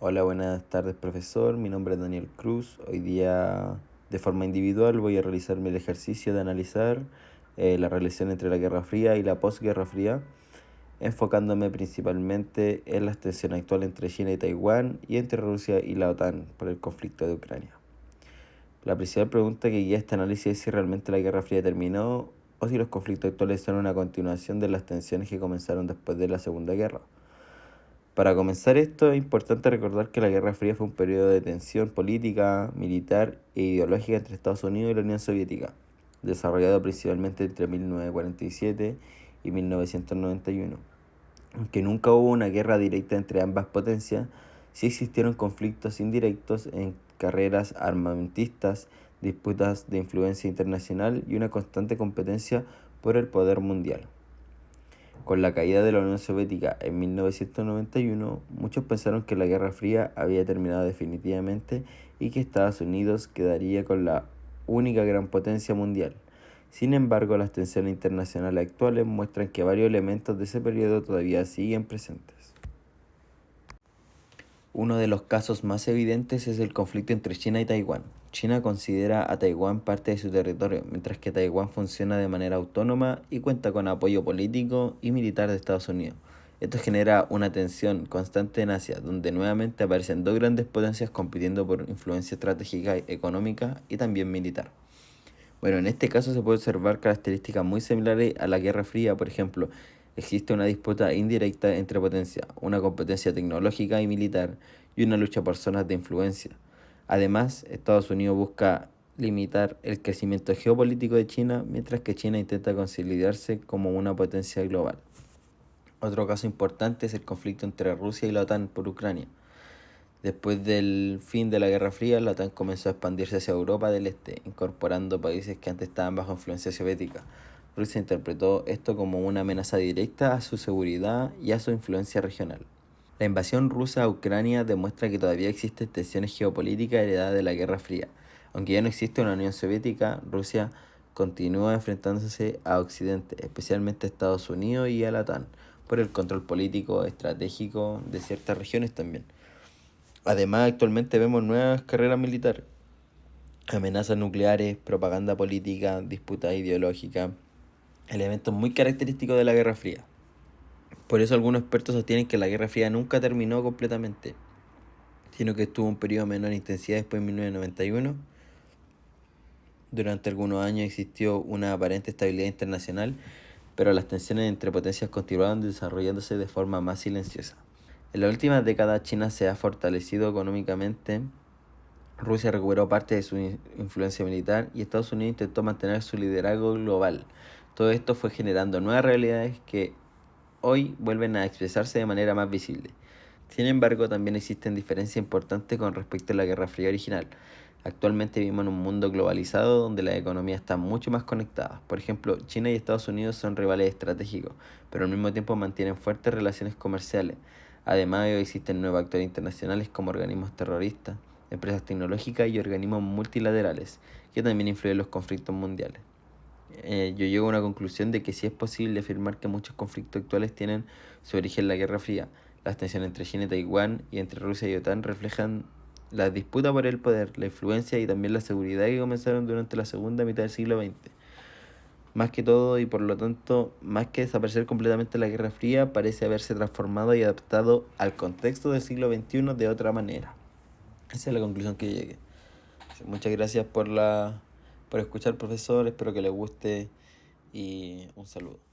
Hola, buenas tardes, profesor. Mi nombre es Daniel Cruz. Hoy día, de forma individual, voy a realizarme el ejercicio de analizar la relación entre la Guerra Fría y la posguerra fría, enfocándome principalmente en la tensión actual entre China y Taiwán y entre Rusia y la OTAN por el conflicto de Ucrania. La principal pregunta que guía este análisis es si realmente la Guerra Fría terminó o si los conflictos actuales son una continuación de las tensiones que comenzaron después de la Segunda Guerra. Para comenzar esto, es importante recordar que la Guerra Fría fue un periodo de tensión política, militar e ideológica entre Estados Unidos y la Unión Soviética, desarrollado principalmente entre 1947 y 1991. Aunque nunca hubo una guerra directa entre ambas potencias, sí existieron conflictos indirectos en carreras armamentistas, disputas de influencia internacional y una constante competencia por el poder mundial. Con la caída de la Unión Soviética en 1991, muchos pensaron que la Guerra Fría había terminado definitivamente y que Estados Unidos quedaría con la única gran potencia mundial. Sin embargo, las tensiones internacionales actuales muestran que varios elementos de ese periodo todavía siguen presentes. Uno de los casos más evidentes es el conflicto entre China y Taiwán. China considera a Taiwán parte de su territorio, mientras que Taiwán funciona de manera autónoma y cuenta con apoyo político y militar de Estados Unidos. Esto genera una tensión constante en Asia, donde nuevamente aparecen dos grandes potencias compitiendo por influencia estratégica, económica y también militar. Bueno, en este caso se puede observar características muy similares a la Guerra Fría. Por ejemplo, existe una disputa indirecta entre potencias, una competencia tecnológica y militar y una lucha por zonas de influencia. Además, Estados Unidos busca limitar el crecimiento geopolítico de China, mientras que China intenta consolidarse como una potencia global. Otro caso importante es el conflicto entre Rusia y la OTAN por Ucrania. Después del fin de la Guerra Fría, la OTAN comenzó a expandirse hacia Europa del Este, incorporando países que antes estaban bajo influencia soviética. Rusia interpretó esto como una amenaza directa a su seguridad y a su influencia regional. La invasión rusa a Ucrania demuestra que todavía existen tensiones geopolíticas heredadas de la Guerra Fría. Aunque ya no existe una Unión Soviética, Rusia continúa enfrentándose a Occidente, especialmente a Estados Unidos y a la OTAN, por el control político estratégico de ciertas regiones también. Además, actualmente vemos nuevas carreras militares, amenazas nucleares, propaganda política, disputas ideológicas, elementos muy característicos de la Guerra Fría. Por eso algunos expertos sostienen que la Guerra Fría nunca terminó completamente, sino que estuvo un periodo de menor intensidad después de 1991. Durante algunos años existió una aparente estabilidad internacional, pero las tensiones entre potencias continuaron desarrollándose de forma más silenciosa. En las últimas décadas China se ha fortalecido económicamente, Rusia recuperó parte de su influencia militar y Estados Unidos intentó mantener su liderazgo global. Todo esto fue generando nuevas realidades que hoy vuelven a expresarse de manera más visible. Sin embargo, también existen diferencias importantes con respecto a la Guerra Fría original. Actualmente vivimos en un mundo globalizado donde las economías están mucho más conectadas. Por ejemplo, China y Estados Unidos son rivales estratégicos, pero al mismo tiempo mantienen fuertes relaciones comerciales. Además, hoy existen nuevos actores internacionales como organismos terroristas, empresas tecnológicas y organismos multilaterales, que también influyen en los conflictos mundiales. Yo llego a una conclusión de que sí es posible afirmar que muchos conflictos actuales tienen su origen en la Guerra Fría. Las tensiones entre China y Taiwán y entre Rusia y OTAN reflejan la disputa por el poder, la influencia y también la seguridad que comenzaron durante la segunda mitad del siglo XX. Más que todo y por lo tanto, más que desaparecer completamente la Guerra Fría, parece haberse transformado y adaptado al contexto del siglo XXI de otra manera. Esa es la conclusión que llegué. Muchas gracias por escuchar, profesor. Espero que les guste y un saludo.